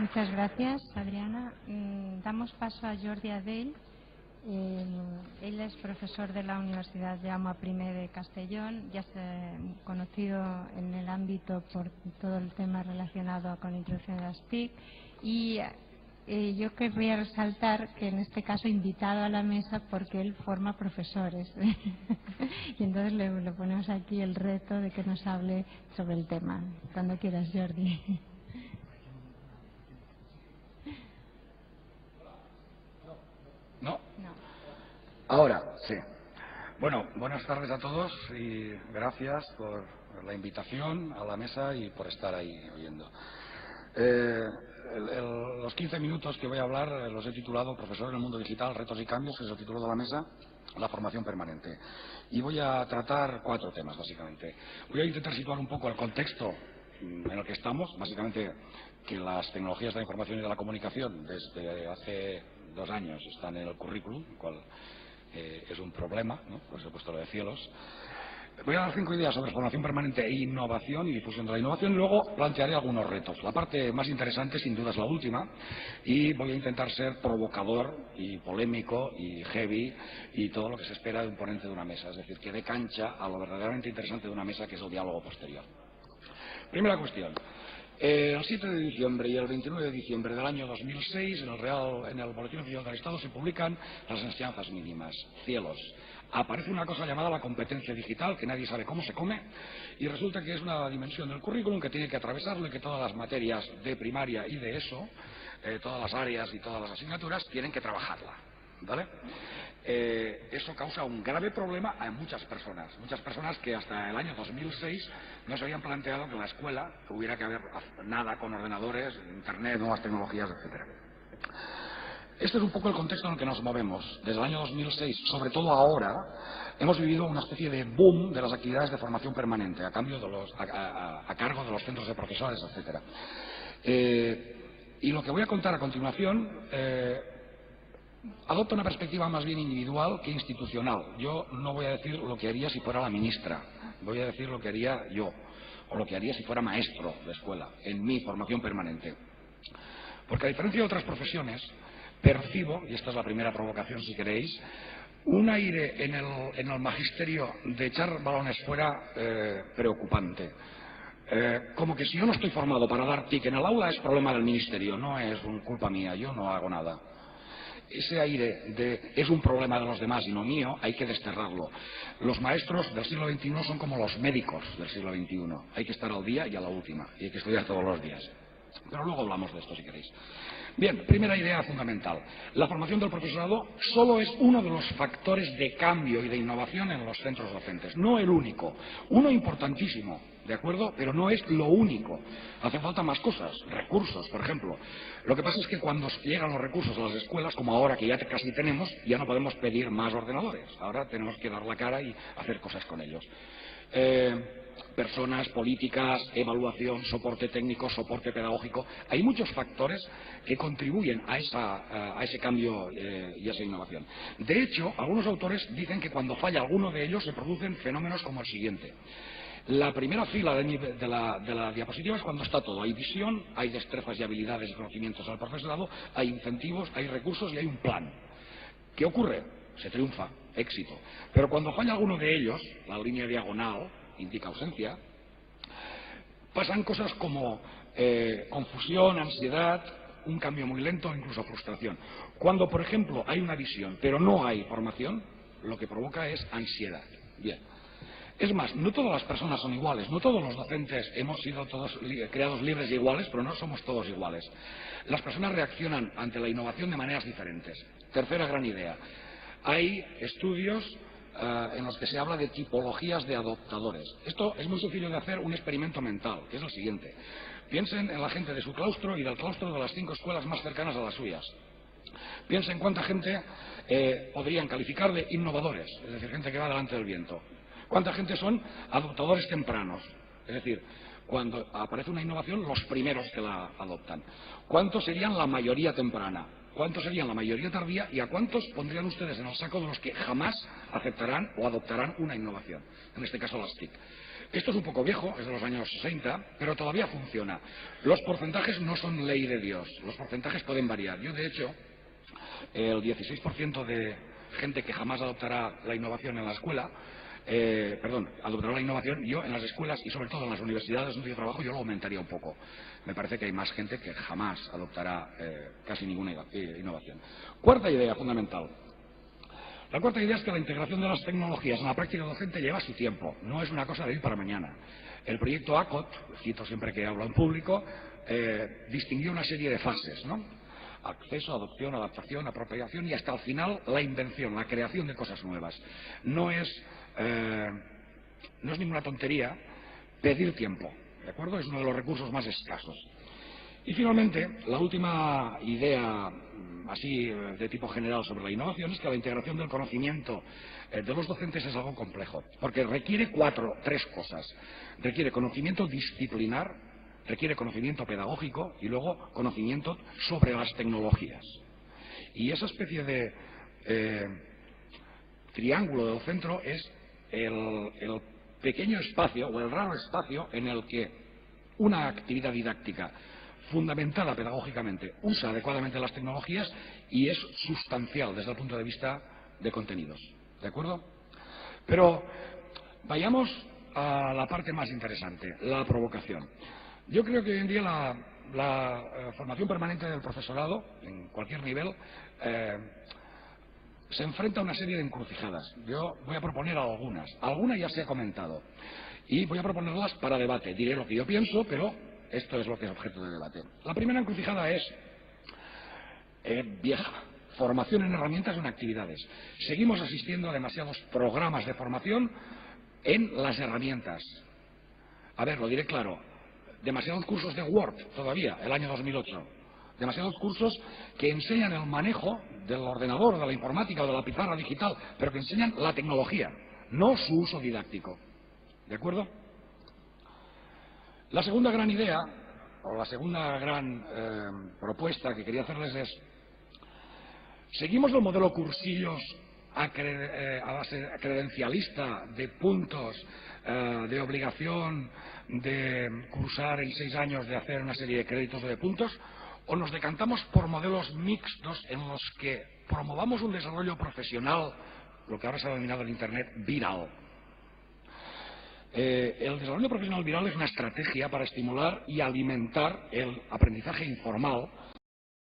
Muchas gracias, Adriana. Damos paso a Jordi Adell. Él es profesor de la Universidad Jaume I de Castellón, ya es conocido en el ámbito por todo el tema relacionado con la introducción de las TIC, y yo querría resaltar que en este caso invitado a la mesa porque él forma profesores y entonces le ponemos aquí el reto de que nos hable sobre el tema. Cuando quieras, Jordi. ¿No? No. Ahora, sí. Bueno, buenas tardes a todos y gracias por la invitación a la mesa y por estar ahí oyendo. Los 15 minutos que voy a hablar los he titulado Profesor en el mundo digital, retos y cambios, que es el título de la mesa, la formación permanente. Y voy a tratar 4 temas, básicamente. Voy a intentar situar un poco el contexto en el que estamos, básicamente que las tecnologías de la información y de la comunicación desde hace 2 años están en el currículum, lo cual es un problema, ¿no? Por supuesto lo de cielos. Voy a dar 5 ideas sobre formación permanente e innovación y difusión de la innovación y luego plantearé algunos retos. La parte más interesante sin duda es la última y voy a intentar ser provocador y polémico y heavy y todo lo que se espera de un ponente de una mesa, es decir, que dé cancha a lo verdaderamente interesante de una mesa, que es el diálogo posterior. Primera cuestión. El 7 de diciembre y el 29 de diciembre del año 2006 en el Boletín Oficial del Estado se publican las enseñanzas mínimas. Cielos. Aparece una cosa llamada la competencia digital, que nadie sabe cómo se come, y resulta que es una dimensión del currículum que tiene que atravesarlo y que todas las materias de primaria y de ESO, todas las áreas y todas las asignaturas, tienen que trabajarla. ¿Vale? Eso causa un grave problema a muchas personas que hasta el año 2006 no se habían planteado que en la escuela hubiera que haber nada con ordenadores, internet, nuevas tecnologías, etc. Este es un poco el contexto en el que nos movemos. Desde el año 2006, sobre todo ahora, hemos vivido una especie de boom de las actividades de formación permanente a cargo de los centros de profesores, etc. Y lo que voy a contar a continuación adopta una perspectiva más bien individual que institucional. Yo no voy a decir lo que haría si fuera la ministra, voy a decir lo que haría yo, o lo que haría si fuera maestro de escuela, en mi formación permanente. Porque a diferencia de otras profesiones, percibo, y esta es la primera provocación si queréis, un aire en el magisterio de echar balones fuera preocupante. Como que si yo no estoy formado para dar TIC en el aula es problema del ministerio, no es culpa mía, yo no hago nada. Ese aire de es un problema de los demás y no mío, hay que desterrarlo. Los maestros del siglo XXI son como los médicos del siglo XXI. Hay que estar al día y a la última, y hay que estudiar todos los días. Pero luego hablamos de esto si queréis. Bien, primera idea fundamental. La formación del profesorado solo es uno de los factores de cambio y de innovación en los centros docentes. No el único. Uno importantísimo, ¿de acuerdo? Pero no es lo único. Hacen falta más cosas, recursos, por ejemplo. Lo que pasa es que cuando llegan los recursos a las escuelas, como ahora que ya casi tenemos, ya no podemos pedir más ordenadores. Ahora tenemos que dar la cara y hacer cosas con ellos. Personas, políticas, evaluación, soporte técnico, soporte pedagógico. Hay muchos factores que contribuyen a ese cambio y a esa innovación. De hecho, algunos autores dicen que cuando falla alguno de ellos se producen fenómenos como el siguiente. La primera fila de la diapositiva es cuando está todo. Hay visión, hay destrezas y habilidades y conocimientos al profesorado, hay incentivos, hay recursos y hay un plan. ¿Qué ocurre? Se triunfa, éxito. Pero cuando falla alguno de ellos, la línea diagonal indica ausencia, pasan cosas como confusión, ansiedad, un cambio muy lento, incluso frustración. Cuando, por ejemplo, hay una visión, pero no hay formación, lo que provoca es ansiedad. Bien. Es más, no todas las personas son iguales, no todos los docentes hemos sido todos creados libres y iguales, pero no somos todos iguales. Las personas reaccionan ante la innovación de maneras diferentes. Tercera gran idea. Hay estudios en los que se habla de tipologías de adoptadores. Esto es muy sencillo de hacer un experimento mental, que es el siguiente. Piensen en la gente de su claustro y del claustro de las 5 escuelas más cercanas a las suyas. Piensen cuánta gente podrían calificar de innovadores, es decir, gente que va delante del viento. ¿Cuánta gente son adoptadores tempranos? Es decir, cuando aparece una innovación, los primeros que la adoptan. ¿Cuántos serían la mayoría temprana? ¿Cuántos serían la mayoría tardía? ¿Y a cuántos pondrían ustedes en el saco de los que jamás aceptarán o adoptarán una innovación? En este caso las TIC. Esto es un poco viejo, es de los años 60, pero todavía funciona. Los porcentajes no son ley de Dios, los porcentajes pueden variar. Yo, de hecho, el 16% de gente que jamás adoptará la innovación en la escuela, adoptará la innovación, yo en las escuelas y sobre todo en las universidades donde yo trabajo, yo lo aumentaría un poco. Me parece que hay más gente que jamás adoptará casi ninguna innovación. Cuarta idea fundamental. La cuarta idea es que la integración de las tecnologías en la práctica docente lleva su tiempo, no es una cosa de hoy para mañana. El proyecto ACOT, cito siempre que hablo en público, distinguió una serie de fases, ¿no? Acceso, adopción, adaptación, apropiación y hasta el final la invención, la creación de cosas nuevas. No es ninguna tontería pedir tiempo, ¿de acuerdo? Es uno de los recursos más escasos. Y finalmente, la última idea así de tipo general sobre la innovación es que la integración del conocimiento de los docentes es algo complejo, porque requiere tres cosas. Requiere conocimiento disciplinar, requiere conocimiento pedagógico y luego conocimiento sobre las tecnologías. Y esa especie de triángulo del centro es el pequeño espacio o el raro espacio en el que una actividad didáctica fundamentada pedagógicamente usa adecuadamente las tecnologías y es sustancial desde el punto de vista de contenidos. ¿De acuerdo? Pero vayamos a la parte más interesante, la provocación. Yo creo que hoy en día la formación permanente del profesorado, en cualquier nivel, se enfrenta a una serie de encrucijadas. Yo voy a proponer algunas. Alguna ya se ha comentado. Y voy a proponerlas para debate. Diré lo que yo pienso, pero esto es lo que es objeto de debate. La primera encrucijada es vieja. Formación en herramientas y en actividades. Seguimos asistiendo a demasiados programas de formación en las herramientas. A ver, lo diré claro. Demasiados cursos de Word todavía, el año 2008. Demasiados cursos que enseñan el manejo del ordenador, de la informática o de la pizarra digital, pero que enseñan la tecnología, no su uso didáctico. ¿De acuerdo? La segunda gran idea, o la segunda gran propuesta que quería hacerles es: ¿seguimos el modelo cursillos a base credencialista de puntos, de obligación de cursar en 6 años, de hacer una serie de créditos o de puntos? ¿O nos decantamos por modelos mixtos en los que promovamos un desarrollo profesional, lo que ahora se ha denominado en Internet, viral? El desarrollo profesional viral es una estrategia para estimular y alimentar el aprendizaje informal